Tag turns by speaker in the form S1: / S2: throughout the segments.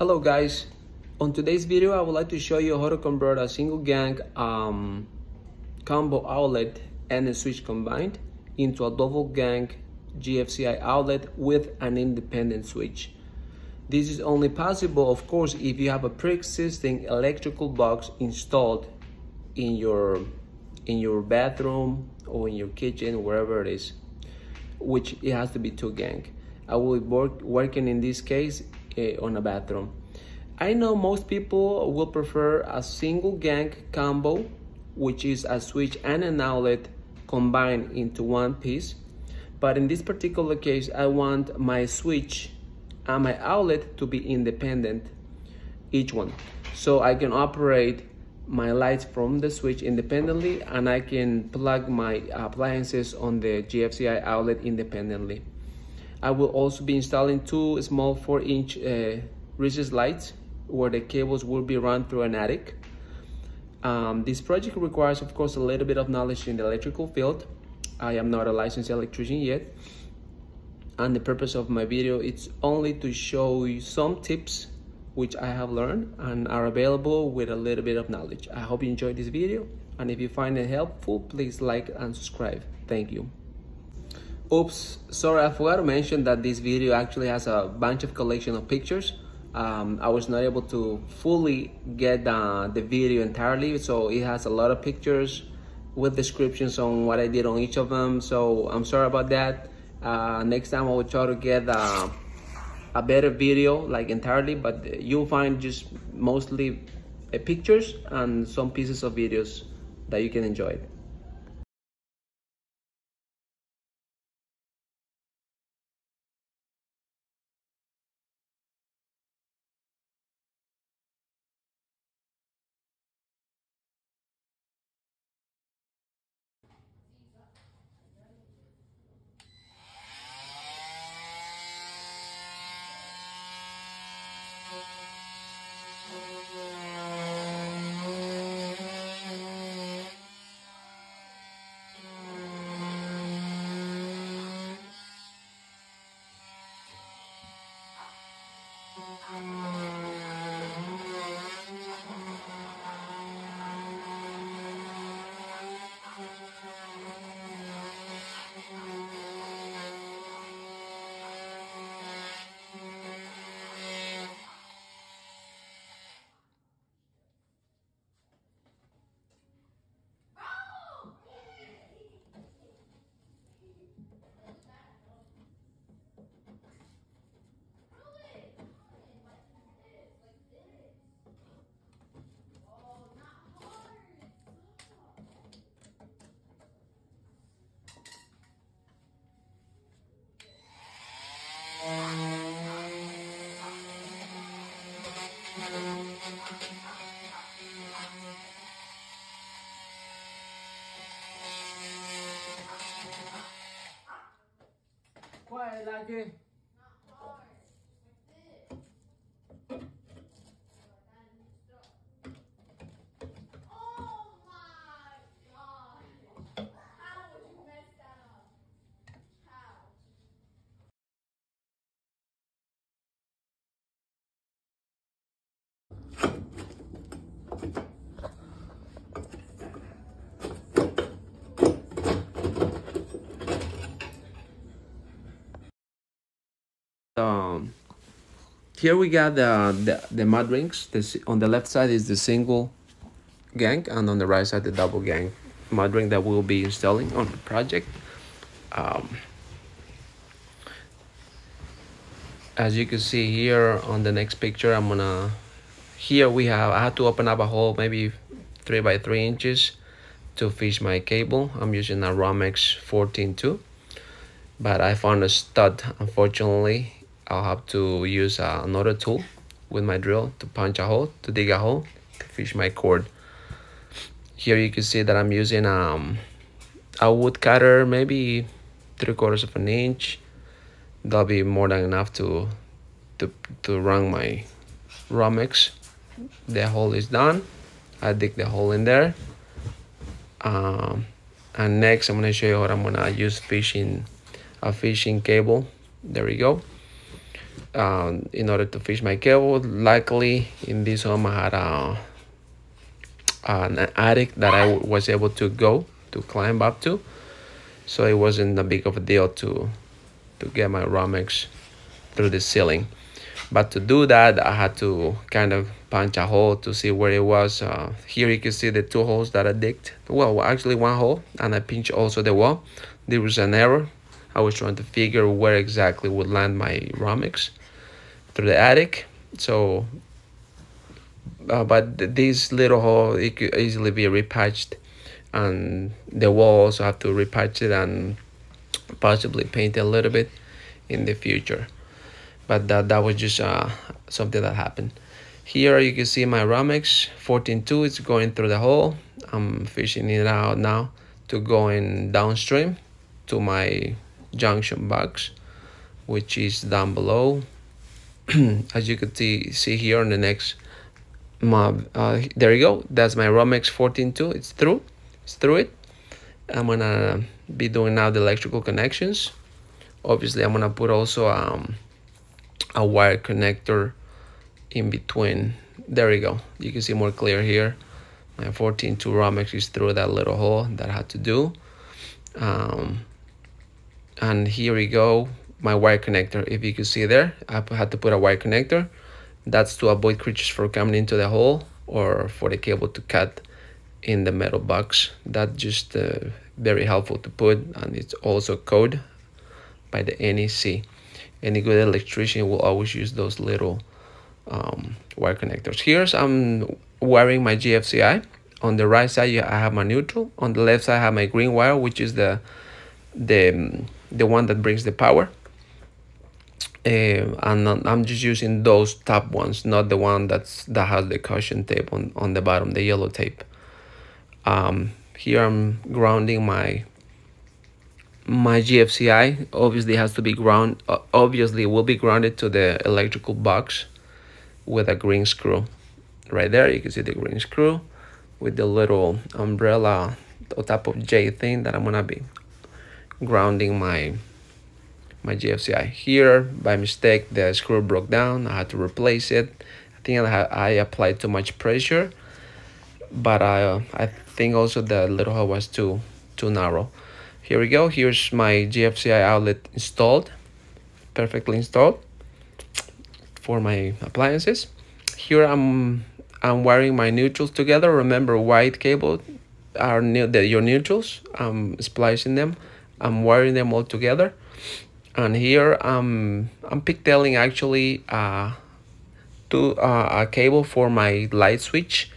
S1: Hello guys, on today's video I would like to show you how to convert a single gang combo outlet and a switch combined into a double gang GFCI outlet with an independent switch. This is only possible, of course, if you have a pre-existing electrical box installed in your bathroom or in your kitchen, wherever it is, which it has to be 2 gang. I will be working in this case on a bathroom. I know most people will prefer a single gang combo, which is a switch and an outlet combined into one piece. But in this particular case, I want my switch and my outlet to be independent, each one. So I can operate my lights from the switch independently, and I can plug my appliances on the GFCI outlet independently. I will also be installing 2 small 4-inch recessed lights where the cables will be run through an attic. This project requires, of course, a little bit of knowledge in the electrical field. I am not a licensed electrician yet, and the purpose of my video is only to show you some tips which I have learned and are available with a little bit of knowledge. I hope you enjoyed this video, and if you find it helpful, please like and subscribe. Thank you. Oops, sorry, I forgot to mention that this video actually has a bunch of collection of pictures. I was not able to fully get the video entirely, so it has a lot of pictures with descriptions on what I did on each of them, so I'm sorry about that. Next time I will try to get a better video, like entirely, but you'll find just mostly pictures and some pieces of videos that you can enjoy. Quiet like it. Here we got the mud rings. On the left side is the single gang, and on the right side the double gang mud ring that we'll be installing on the project. As you can see here on the next picture, I had to open up a hole maybe 3 by 3 inches to fish my cable. I'm using a Romex 14-2, but I found a stud. Unfortunately, I'll have to use another tool with my drill to punch a hole, to dig a hole, to fish my cord. Here you can see that I'm using a wood cutter, maybe 3/4 of an inch. That'll be more than enough to run my Romex. The hole is done. I dig the hole in there. And next I'm gonna show you what I'm gonna use a fishing cable. There we go. in order to fish my cable. Luckily, in this home I had an attic that I was able to climb up to, so it wasn't a big of a deal to get my Romex through the ceiling. But to do that, I had to kind of punch a hole to see where it was. Here you can see the 2 holes that I digged. Well, actually 1 hole, and I pinched also the wall. There was an error. I was trying to figure where exactly would land my Romex through the attic. So, but this little hole, it could easily be repatched, and the wall also have to repatch it and possibly paint it a little bit in the future. But that was just something that happened. Here you can see my Romex 14.2. It's going through the hole. I'm fishing it out now to going downstream to my junction box, which is down below. As you can see here on the next mob, there you go. That's my Romex 14.2. It's through it. I'm gonna be doing now the electrical connections. Obviously, I'm gonna put also a wire connector in between. There you go. You can see more clear here. My 14.2 Romex is through that little hole that I had to do. And here we go, my wire connector. If you can see there, I had to put a wire connector. That's to avoid creatures from coming into the hole or for the cable to cut in the metal box. That's just very helpful to put, and it's also code by the NEC. Any good electrician will always use those little wire connectors. Here's I'm wiring my GFCI. On the right side, I have my neutral. On the left side, I have my green wire, which is the one that brings the power. And I'm just using those top ones, not the one that has the caution tape on the bottom, the yellow tape. Here I'm grounding my GFCI. Obviously, it has to be obviously, it will be grounded to the electrical box with a green screw. Right there, you can see the green screw with the little umbrella or type of J thing that I'm gonna be grounding my GFCI. Here, by mistake, the screw broke down. I had to replace it. I think I applied too much pressure, but I think also the little hole was too narrow. Here we go. Here's my GFCI outlet installed, perfectly installed for my appliances. Here I'm wiring my neutrals together. Remember, white cable are your neutrals. I'm splicing them. I'm wiring them all together. And here I'm pigtailing actually a cable for my light switch.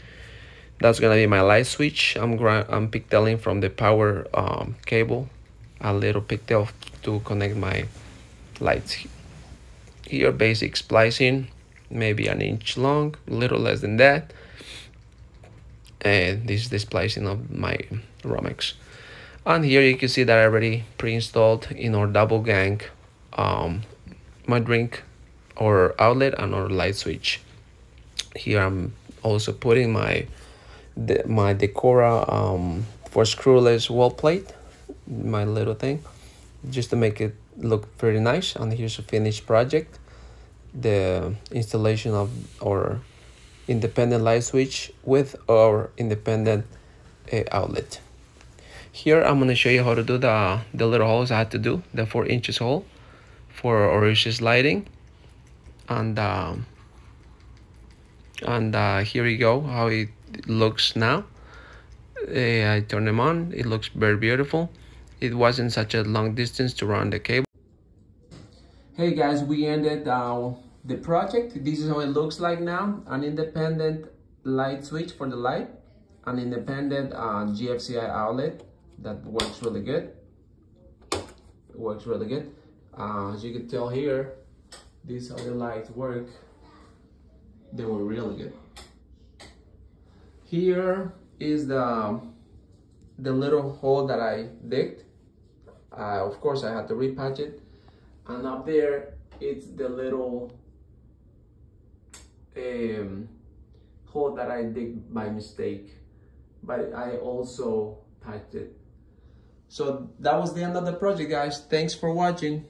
S1: That's gonna be my light switch. I'm pigtailing from the power cable a little pigtail to connect my lights. Here, basic splicing, maybe an inch long, a little less than that. And this is the splicing of my Romex. And here you can see that I already pre-installed in our double gang my drink or outlet and our light switch. Here I'm also putting my Decora for screwless wall plate, my little thing, just to make it look pretty nice. And here's a finished project, the installation of our independent light switch with our independent outlet. Here I'm going to show you how to do the little holes I had to do, the 4 inches hole for Oris's lighting. And here we go, how it looks now. I turn them on. It looks very beautiful. It wasn't such a long distance to run the cable. Hey guys, we ended the project. This is how it looks like now. An independent light switch for the light, an independent GFCI outlet that works really good. It works really good. As you can tell here, these other lights work. They were really good. Here is the little hole that I digged. Of course, I had to repatch it. And up there, it's the little hole that I digged by mistake, but I also patched it. So that was the end of the project, guys. Thanks for watching.